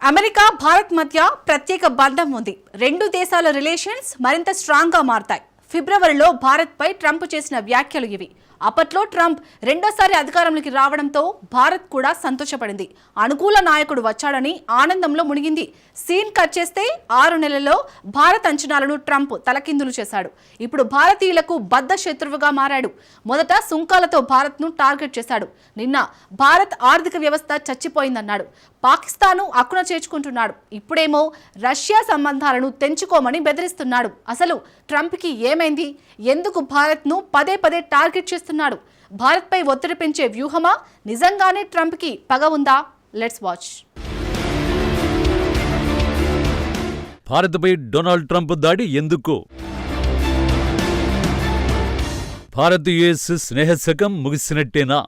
America Bharat మధ్య ప్రత్యేక బంధం ఉంది. రెండు దేశాల రిలేషన్స్ మరింత స్ట్రాంగ్ గా మారతాయి. ఫిబ్రవరిలో భారత్పై ట్రంప్ చేసిన వ్యాఖ్యలు ఇవి. అప్పట్లో ట్రంప్ రెండోసారి అధికారంలోకి రావడంతో భారత్ కూడా సంతోషపడింది. అనుకూల నాయకుడు వచ్చాడని ఆనందంలో మునిగింది. సీన్ కట్ చేస్తే 6 నెలల్లో భారత్ అంచనాలను ట్రంప్ తలకిందులు చేశాడు. ఇప్పుడు భారతీయులకు బద్ధ శత్రువుగా మారాడు. మొదట సుంకాలతో భారత్ను టార్గెట్ చేశాడు. నిన్న భారత్ ఆర్థిక వ్యవస్థ చచ్చిపోయిందన్నాడు. పాకిస్తాను అక్కున చేర్చుకుంటున్నాడు. ఇప్పుడేమో రష్యా సంబంధాలను తెంచుకోమని బెదిరిస్తున్నాడు. అసలు ట్రంప్కి ఏమైంది? ఎందుకు భారత్ను పదే పదే టార్గెట్ చేస్తున్నాడు? భారత్పై ఒత్తిడి పెంచే వ్యూహమా? నిజంగానే ట్రంప్కి పగ ఉందా? Let's watch. భారత్పై డొనాల్డ్ ట్రంప్ దాడి ఎందుకు? భారత్ యుఎస్ స్నేహశకం ముగిసినట్టేనా?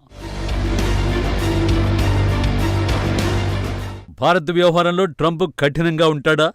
భారత్ వ్యవహారంలో ట్రంప్ కఠినంగా ఉంటాడా?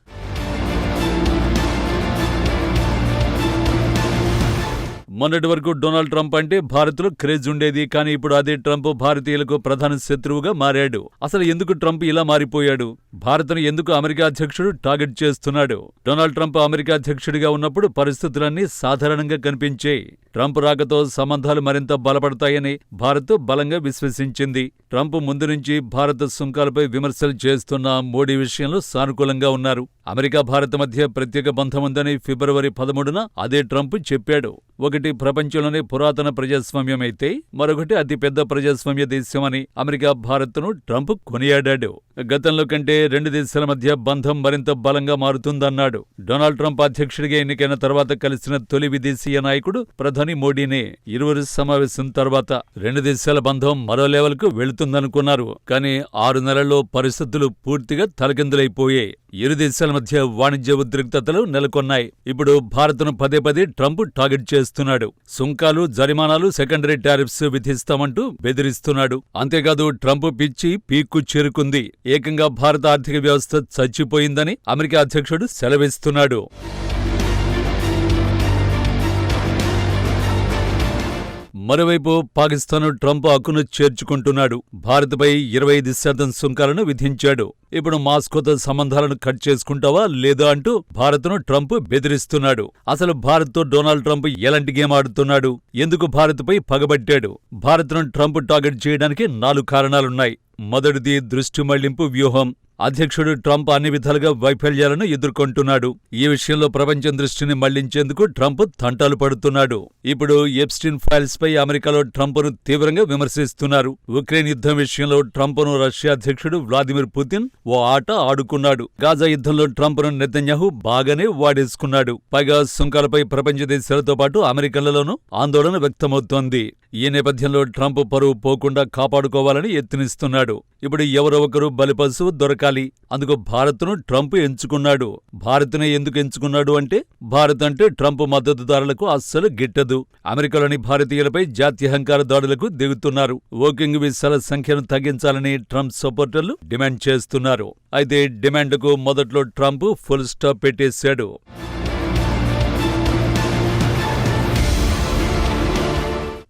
మొన్నటి వరకు డొనాల్డ్ ట్రంప్ అంటే భారత్లో క్రేజ్ ఉండేది. కానీ ఇప్పుడు అదే ట్రంప్ భారతీయులకు ప్రధాన శత్రువుగా మారాడు. అసలు ఎందుకు ట్రంప్ ఇలా మారిపోయాడు? భారత్ను ఎందుకు అమెరికా అధ్యక్షుడు టార్గెట్ చేస్తున్నాడు? డొనాల్డ్ ట్రంప్ అమెరికా అధ్యక్షుడిగా ఉన్నప్పుడు పరిస్థితులన్నీ సాధారణంగా కనిపించాయి. ట్రంప్ రాకతో సంబంధాలు మరింత బలపడతాయని భారత్ బలంగా విశ్వసించింది. ట్రంప్ ముందు నుంచి భారత సుంకాలపై విమర్శలు చేస్తున్న మోడీ విషయంలో సానుకూలంగా ఉన్నారు. అమెరికా భారత్ మధ్య ప్రత్యేక బంధం ఉందని ఫిబ్రవరి 13న అదే ట్రంప్ చెప్పాడు. ఒకటి ప్రపంచంలోనే పురాతన ప్రజాస్వామ్యమైతే మరొకటి అతిపెద్ద ప్రజాస్వామ్య దేశమని అమెరికా భారత్ను ట్రంప్ కొనియాడాడు. గతంలో కంటే రెండు దేశాల మధ్య బంధం మరింత బలంగా మారుతుందన్నాడు. డొనాల్డ్ ట్రంప్ అధ్యక్షుడిగా ఎన్నికైన తర్వాత కలిసిన తొలి విదేశీయ నాయకుడు ప్రధాని మోడీనే. ఇరువురు సమావేశం తర్వాత రెండు దేశాల బంధం మరో లెవెల్కు వెళుతుందనుకున్నారు. కానీ 6 నెలల్లో పరిస్థితులు పూర్తిగా తలకిందులైపోయాయి. ఇరు దేశాల మధ్య వాణిజ్య ఉద్రిక్తతలు నెలకొన్నాయి. ఇప్పుడు భారత్ను పదే పదే ట్రంప్ టార్గెట్ చేస్తున్నాడు. సుంకాలు, జరిమానాలు, సెకండరీ టారిఫ్స్ విధిస్తామంటూ బెదిరిస్తున్నాడు. అంతేకాదు ట్రంప్ పిచ్చి పీక్కు చేరుకుంది. ఏకంగా భారత ఆర్థిక వ్యవస్థ చచ్చిపోయిందని అమెరికా అధ్యక్షుడు సెలవిస్తున్నాడు. మరోవైపు పాకిస్తాన్ ట్రంప్ హక్కును చేర్చుకుంటున్నాడు. భారత్పై 25% సుంకాలను విధించాడు. ఇప్పుడు మాస్కోతో సంబంధాలను కట్ చేసుకుంటావా లేదా అంటూ భారత్ను ట్రంప్ బెదిరిస్తున్నాడు. అసలు భారత్తో డొనాల్డ్ ట్రంప్ ఎలాంటి గేమ్ ఆడుతున్నాడు? ఎందుకు భారత్పై పగబట్టాడు? భారత్ను ట్రంప్ టార్గెట్ చేయడానికి 4 కారణాలున్నాయి. మొదటిది దృష్టి మళ్లింపు వ్యూహం. అధ్యక్షుడు ట్రంప్ అన్ని విధాలుగా వైఫల్యాలను ఎదుర్కొంటున్నాడు. ఈ విషయంలో ప్రపంచం దృష్టిని మళ్లించేందుకు ట్రంప్ తంటాలు పడుతున్నాడు. ఇప్పుడు ఎప్స్టీన్ ఫైల్స్ పై అమెరికాలో ట్రంప్ను తీవ్రంగా విమర్శిస్తున్నారు. ఉక్రెయిన్ యుద్ధం విషయంలో ట్రంప్ను రష్యా అధ్యక్షుడు వ్లాదిమిర్ పుతిన్ ఓ ఆట ఆడుకున్నాడు. గాజా యుద్ధంలో ట్రంప్ను నెతన్యాహు బాగానే వాడేసుకున్నాడు. పైగా సుంకాలపై ప్రపంచ దేశాలతో పాటు అమెరికన్లలోనూ ఆందోళన వ్యక్తమవుతోంది. ఈ నేపథ్యంలో ట్రంప్ పరువు పోకుండా కాపాడుకోవాలని యత్నిస్తున్నాడు. ఇప్పుడు ఎవరో ఒకరు బలిపశువు దొరకాలి. అందుకు భారత్ను ట్రంప్ ఎంచుకున్నాడు. భారత్నే ఎందుకు ఎంచుకున్నాడు అంటే భారత్ అంటే ట్రంప్ మద్దతుదారులకు అస్సలు గిట్టదు. అమెరికాలోని భారతీయులపై జాత్యహంకార దాడులకు దిగుతున్నారు. వర్కింగ్ వీసాల సంఖ్యను తగ్గించాలని ట్రంప్ సపోర్టర్లు డిమాండ్ చేస్తున్నారు. అయితే డిమాండ్కు మొదట్లో ట్రంప్ ఫుల్ స్టాప్ పెట్టేశాడు.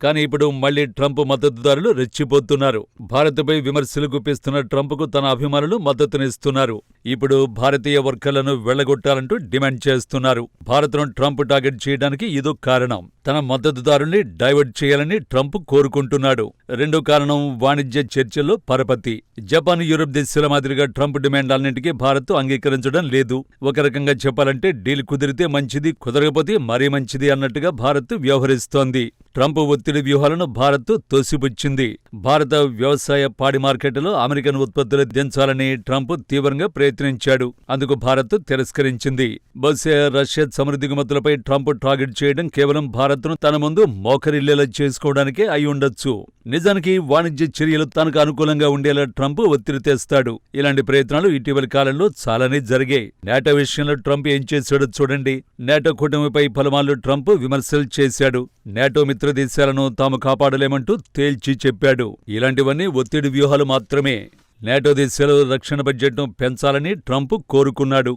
కానీ ఇప్పుడు మళ్లీ ట్రంప్ మద్దతుదారులు రెచ్చిపోతున్నారు. భారత్పై విమర్శలు గుప్పిస్తున్న ట్రంప్కు తన అభిమానులు మద్దతునిస్తున్నారు. ఇప్పుడు భారతీయ వర్కర్లను వెళ్లగొట్టాలంటూ డిమాండ్ చేస్తున్నారు. భారత్ను ట్రంప్ టార్గెట్ చేయడానికి ఇదో కారణం. తన మద్దతుదారుల్ని డైవర్ట్ చేయాలని ట్రంప్ కోరుకుంటున్నాడు. రెండో కారణం వాణిజ్య చర్చల్లో పరపతి. జపాన్, యూరప్ దేశాల మాదిరిగా ట్రంప్ డిమాండ్లన్నింటికీ భారత్ అంగీకరించడం లేదు. ఒక రకంగా చెప్పాలంటే డీల్ కుదిరితే మంచిది, కుదరకపోతే మరీ మంచిది అన్నట్టుగా భారత్ వ్యవహరిస్తోంది. ట్రంప్ ఒత్తిడి వ్యూహాలను భారత్ తోసిపుచ్చింది. భారత వ్యవసాయ పాడి మార్కెట్లో అమెరికన్ ఉత్పత్తులు దించాలని ట్రంప్ తీవ్రంగా ప్రయత్నించాడు. అందుకు భారత్ తిరస్కరించింది. బహుశా రష్యా సముద్ర దిగుమతులపై ట్రంప్ టార్గెట్ చేయడం కేవలం భారత్ను తన ముందు మోకరిల్లేలా చేసుకోవడానికే అయి ఉండొచ్చు. నిజానికి వాణిజ్య చర్యలు తనకు అనుకూలంగా ఉండేలా ట్రంప్ ఒత్తిడి తెస్తాడు. ఇలాంటి ప్రయత్నాలు ఇటీవలి కాలంలో చాలానే జరిగాయి. నేటో విషయంలో ట్రంప్ ఏం చేశాడో చూడండి. నేటో కూటమిపై పలుమార్లు ట్రంప్ విమర్శలు చేశాడు. నేటో మిత్ర దేశాలను తాము కాపాడలేమంటూ తేల్చి చెప్పాడు. ఇలాంటివన్నీ ఒత్తిడి వ్యూహాలు మాత్రమే. నేటో దేశాలు రక్షణ బడ్జెట్ను పెంచాలని ట్రంప్ కోరుకున్నాడు.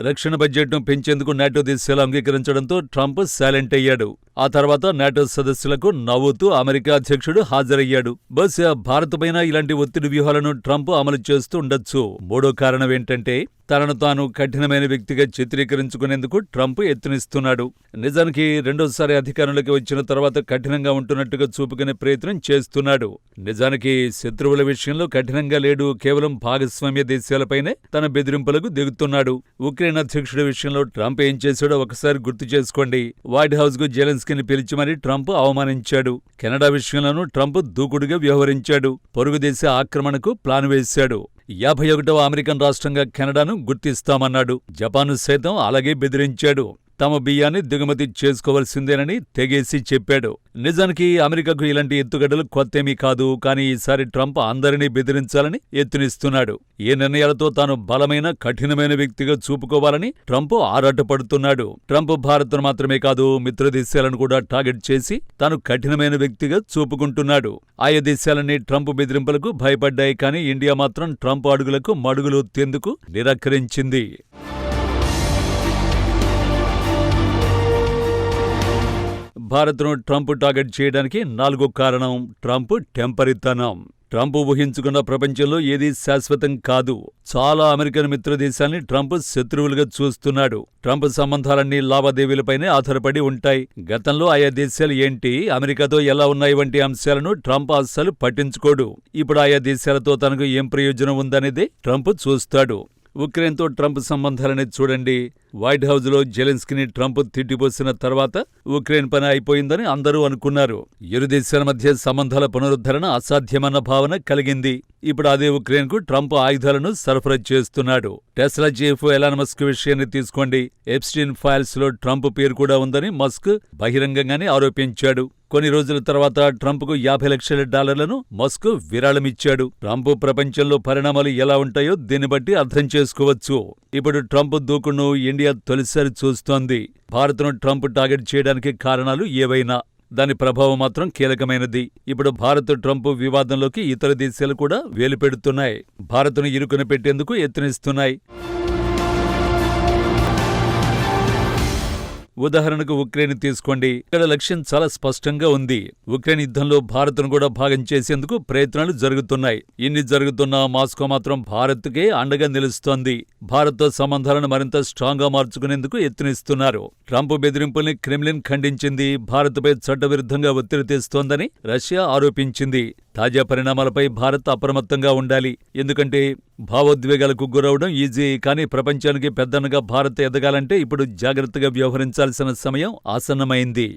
రక్షణ బడ్జెట్ను పెంచేందుకు నాటో దేశాలు అంగీకరించడంతో ట్రంప్ సైలెంట్ అయ్యాడు. ఆ తర్వాత నాటో సదస్సులకు నవ్వుతూ అమెరికా అధ్యక్షుడు హాజరయ్యాడు. బహుశా భారతపైన ఇలాంటి ఒత్తిడి వ్యూహాలను ట్రంప్ అమలు చేస్తూ ఉండొచ్చు. మూడో కారణం ఏంటంటే తనను తాను కఠినమైన వ్యక్తిగా చిత్రీకరించుకునేందుకు ట్రంప్ యత్నిస్తున్నాడు. నిజానికి రెండోసారి అధికారంలోకి వచ్చిన తర్వాత కఠినంగా ఉంటున్నట్టుగా చూపుకునే ప్రయత్నం చేస్తున్నాడు. నిజానికి శత్రువుల విషయంలో కఠినంగా లేడు, కేవలం భాగస్వామ్య దేశాలపైనే తన బెదిరింపులకు దిగుతున్నాడు. ఉక్రెయిన్ అధ్యక్షుడి విషయంలో ట్రంప్ ఏం చేశాడో ఒకసారి గుర్తు చేసుకోండి. వైట్ హౌస్ కు జెలెన్స్కీని పిలిచి మరీ ట్రంప్ అవమానించాడు. కెనడా విషయంలోనూ ట్రంప్ దూకుడుగా వ్యవహరించాడు. పొరుగు దేశ ఆక్రమణకు ప్లాన్ వేశాడు. 51వ అమెరికన్ రాష్ట్రంగా కెనడాను గుర్తిస్తామన్నాడు. జపాన్ను సైతం అలాగే బెదిరించాడు. తమ బియ్యాన్ని దిగుమతి చేసుకోవాల్సిందేనని తెగేసి చెప్పాడు. నిజానికి అమెరికాకు ఇలాంటి ఎత్తుగడలు కొత్తేమీ కాదు. కానీ ఈసారి ట్రంప్ అందరినీ బెదిరించాలని యత్నిస్తున్నాడు. ఏ నిర్ణయాలతో తాను బలమైన కఠినమైన వ్యక్తిగా చూపుకోవాలని ట్రంప్ ఆరాటపడుతున్నాడు. ట్రంప్ భారత్ను మాత్రమే కాదు, మిత్ర దేశాలను కూడా టార్గెట్ చేసి తాను కఠినమైన వ్యక్తిగా చూపుకుంటున్నాడు. ఆయా దేశాలన్నీ ట్రంప్ బెదిరింపులకు భయపడ్డాయి. కానీ ఇండియా మాత్రం ట్రంప్ అడుగులకు మడుగులొత్తేందుకు నిరాకరించింది. భారత్ను ట్రంప్ టార్గెట్ చేయడానికి నాలుగో కారణం ట్రంప్ టెంపరితనం. ట్రంప్ ఊహించుకున్న ప్రపంచంలో ఏదీ శాశ్వతం కాదు. చాలా అమెరికన్ మిత్ర దేశాల్ని ట్రంప్ శత్రువులుగా చూస్తున్నాడు. ట్రంప్ సంబంధాలన్నీ లావాదేవీలపైనే ఆధారపడి ఉంటాయి. గతంలో ఆయా దేశాలు ఏంటి, అమెరికాతో ఎలా ఉన్నాయి వంటి అంశాలను ట్రంప్ అస్సలు పట్టించుకోడు. ఇప్పుడు ఆయా దేశాలతో తనకు ఏం ప్రయోజనం ఉందనేదే ట్రంప్ చూస్తాడు. ఉక్రెయిన్తో ట్రంప్ సంబంధాలని చూడండి. వైట్ హౌజ్లో జెలెన్స్కీని ట్రంప్ తిట్టిపోసిన తర్వాత ఉక్రెయిన్ పని అయిపోయిందని అందరూ అనుకున్నారు. ఇరు దేశాల మధ్య సంబంధాల పునరుద్ధరణ అసాధ్యమన్న భావన కలిగింది. ఇప్పుడు అదే ఉక్రెయిన్కు ట్రంప్ ఆయుధాలను సరఫరా చేస్తున్నాడు. టెస్లా చీఫ్ ఎలాన్ మస్క్ విషయాన్ని తీసుకోండి. ఎప్స్టీన్ ఫైల్స్ లో ట్రంప్ పేరు కూడా ఉందని మస్క్ బహిరంగంగానే ఆరోపించాడు. కొన్ని రోజుల తర్వాత ట్రంప్కు $50 లక్షల మస్క్ విరాళమిచ్చాడు. ట్రంప్ ప్రపంచంలో పరిణామాలు ఎలా ఉంటాయో దీన్ని బట్టి అర్థం చేసుకోవచ్చు. ఇప్పుడు ట్రంప్ దూకుడును ఇండియా తొలిసారి చూస్తోంది. భారత్ను ట్రంప్ టార్గెట్ చేయడానికి కారణాలు ఏవైనా, దాని ప్రభావం మాత్రం కీలకమైనది. ఇప్పుడు భారత్ ట్రంప్ వివాదంలోకి ఇతర దేశాలు కూడా వేలుపెడుతున్నాయి. భారత్ను ఇరుకున పెట్టేందుకు యత్నిస్తున్నాయి. ఉదాహరణకు ఉక్రెయిన్ తీసుకోండి. ఇక్కడ లక్ష్యం చాలా స్పష్టంగా ఉంది. ఉక్రెయిన్ యుద్ధంలో భారత్ను కూడా భాగం చేసేందుకు ప్రయత్నాలు జరుగుతున్నాయి. ఇన్ని జరుగుతున్నా మాస్కో మాత్రం భారత్కే అండగా నిలుస్తోంది. భారత్తో సంబంధాలను మరింత స్ట్రాంగ్ గా మార్చుకునేందుకు యత్నిస్తున్నారు. ట్రంప్ బెదిరింపుల్ని క్రెమ్లిన్ ఖండించింది. భారత్పై చట్టవిరుద్ధంగా ఒత్తిడి తెస్తోందని రష్యా ఆరోపించింది. తాజా పరిణామాలపై భారత్ అప్రమత్తంగా ఉండాలి. ఎందుకంటే భావోద్వేగాలకు గురవడం ఈజీ, కానీ ప్రపంచానికి పెద్దన్నగా భారత్ ఎదగాలంటే ఇప్పుడు జాగ్రత్తగా వ్యవహరించాల్సిన సమయం ఆసన్నమైంది.